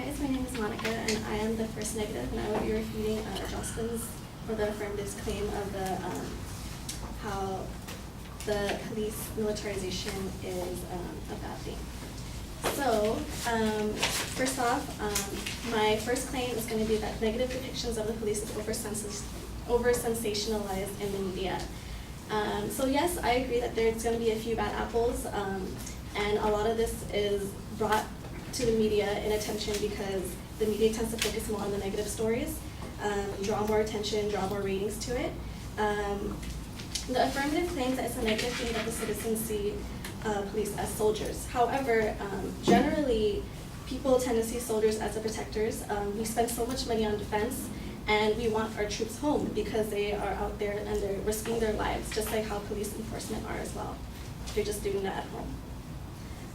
guys, my name is Monica, and I am the first negative, and I will be refuting Jocelyn's or the affirmative's claim of the how the police militarization is a bad thing. So, first off, my first claim is going to be that negative depictions of the police is over-sensationalized in the media. So yes, I agree that there's going to be a few bad apples, and a lot of this is brought to the media in attention because the media tends to focus more on the negative stories, draw more attention, draw more ratings to it. The affirmative claims that it's a negative thing that the citizens see police as soldiers. However, generally, people tend to see soldiers as the protectors. We spend so much money on defense, and we want our troops home because they are out there and they're risking their lives, just like how police enforcement are as well. They're just doing that at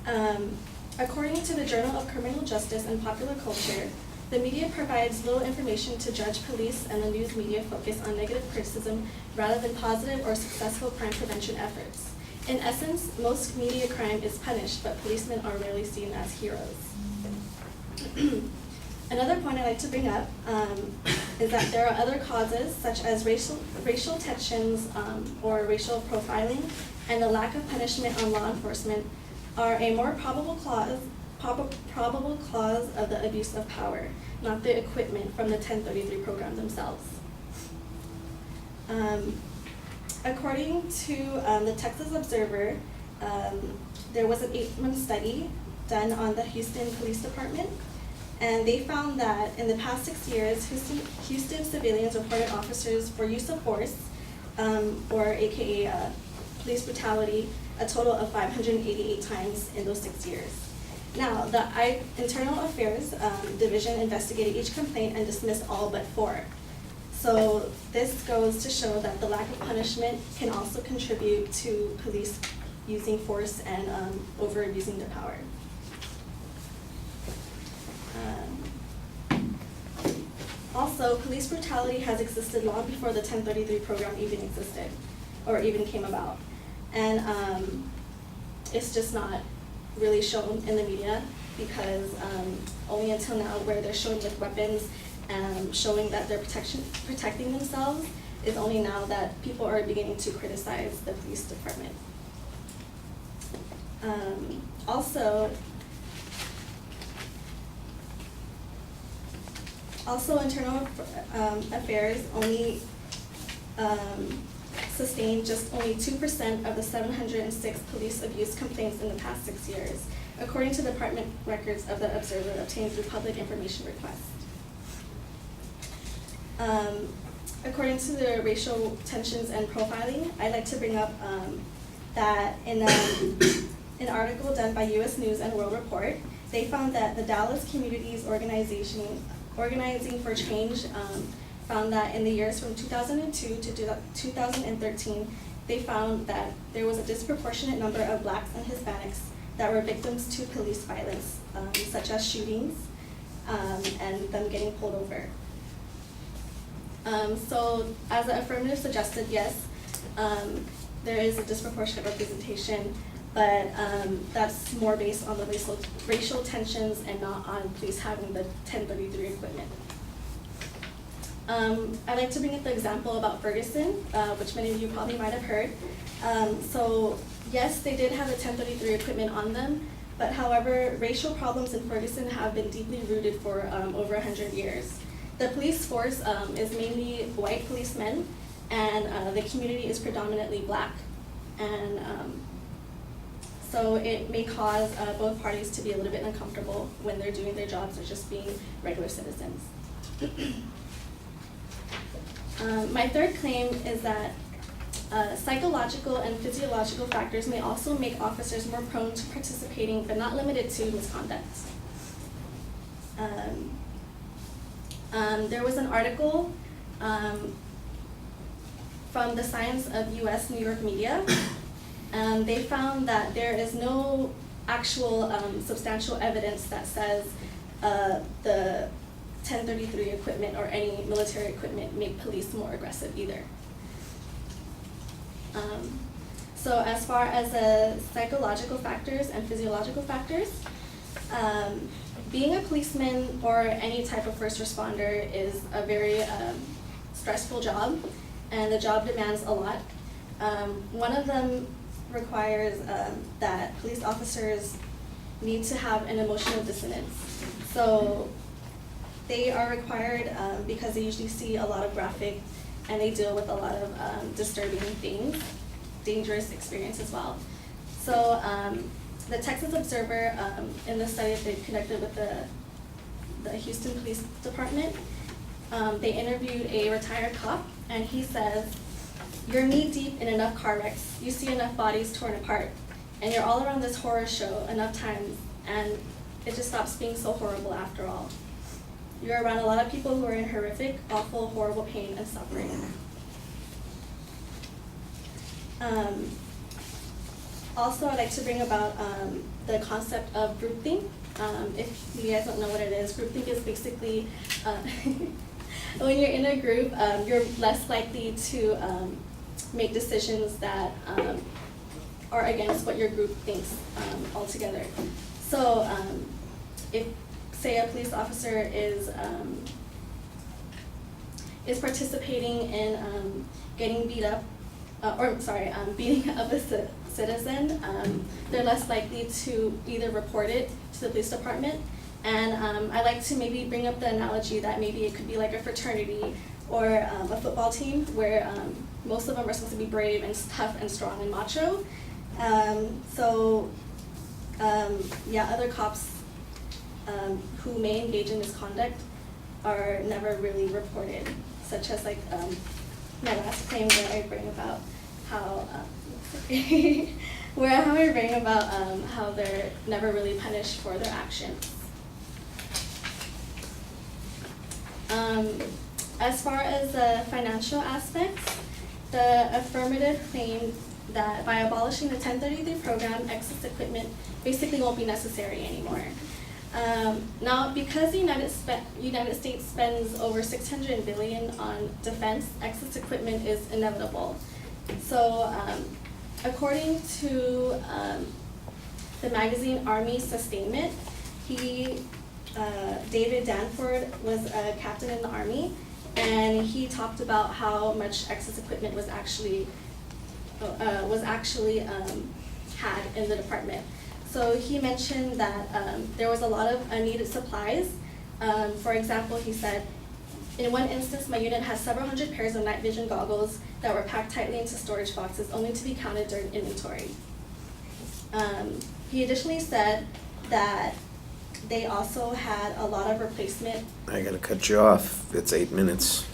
home. According to the Journal of Criminal Justice and Popular Culture, the media provides little information to judge police, and the news media focus on negative criticism rather than positive or successful crime prevention efforts. In essence, most media crime is punished, but policemen are rarely seen as heroes. Another point I'd like to bring up is that there are other causes, such as racial tensions or racial profiling, and the lack of punishment on law enforcement are a more probable cause of the abuse of power, not the equipment from the 1033 program themselves. According to the Texas Observer, there was an 8-month study done on the Houston Police Department, and they found that in the past 6 years, Houston civilians reported officers for use of force, or AKA police brutality, a total of 588 times in those 6 years. Now, the Internal Affairs Division investigated each complaint and dismissed all but 4. So this goes to show that the lack of punishment can also contribute to police using force and over-abusing their power. Also, police brutality has existed long before the 1033 program even existed, or even came about. And it's just not really shown in the media because only until now where they're showing with weapons and showing that they're protecting themselves is only now that people are beginning to criticize the police department. Also, Internal Affairs only sustained just only 2% of the 706 police abuse complaints in the past 6 years, according to department records of the Observer obtained through public information request. According to the racial tensions and profiling, I'd like to bring up that in an article done by U.S. News and World Report, they found that the Dallas Communities Organizing for Change found that in the years from 2002 to 2013, they found that there was a disproportionate number of Blacks and Hispanics that were victims to police violence, such as shootings and them getting pulled over. So as the affirmative suggested, yes, there is a disproportionate representation, but that's more based on the racial tensions and not on police having the 1033 equipment. I'd like to bring up the example about Ferguson, which many of you probably might have heard. So yes, they did have the 1033 equipment on them, but however, racial problems in Ferguson have been deeply rooted for over 100 years. The police force is mainly white policemen, and the community is predominantly Black. And so it may cause both parties to be a little bit uncomfortable when they're doing their jobs or just being regular citizens. My third claim is that psychological and physiological factors may also make officers more prone to participating, but not limited to, misconduct. There was an article from the Science of U.S. New York Media. They found that there is no actual substantial evidence that says the 1033 equipment or any military equipment make police more aggressive either. So as far as the psychological factors and physiological factors, being a policeman or any type of first responder is a very stressful job, and the job demands a lot. One of them requires that police officers need to have an emotional dissonance. So they are required, because they usually see a lot of graphic and they deal with a lot of disturbing things, dangerous experience as well. So the Texas Observer, in the study that they conducted with the Houston Police Department, they interviewed a retired cop, and he says, "You're knee deep in enough car wrecks, you see enough bodies torn apart, and you're all around this horror show enough times, and it just stops being so horrible after all. You're around a lot of people who are in horrific, awful, horrible pain and suffering." Also, I'd like to bring about the concept of groupthink. If you guys don't know what it is, groupthink is basically when you're in a group, you're less likely to make decisions that are against what your group thinks altogether. So if, say, a police officer is participating in getting beat up, beating up a citizen, they're less likely to either report it to the police department. And I like to maybe bring up the analogy that maybe it could be like a fraternity or a football team where most of them are supposed to be brave and tough and strong and macho. Other cops who may engage in misconduct are never really reported, such as like my last claim where I bring about how how they're never really punished for their actions. As far as the financial aspects, the affirmative claimed that by abolishing the 1033 program, excess equipment basically won't be necessary anymore. Now, because the United States spends over $600 billion on defense, excess equipment is inevitable. So, according to the magazine Army Sustainment, David Danford was a captain in the Army, and he talked about how much excess equipment was actually had in the department. So he mentioned that there was a lot of unneeded supplies. For example, he said, "In one instance, my unit has several hundred pairs of night vision goggles that were packed tightly into storage boxes only to be counted during inventory." He additionally said that they also had a lot of replacement. I gotta cut you off. It's 8 minutes.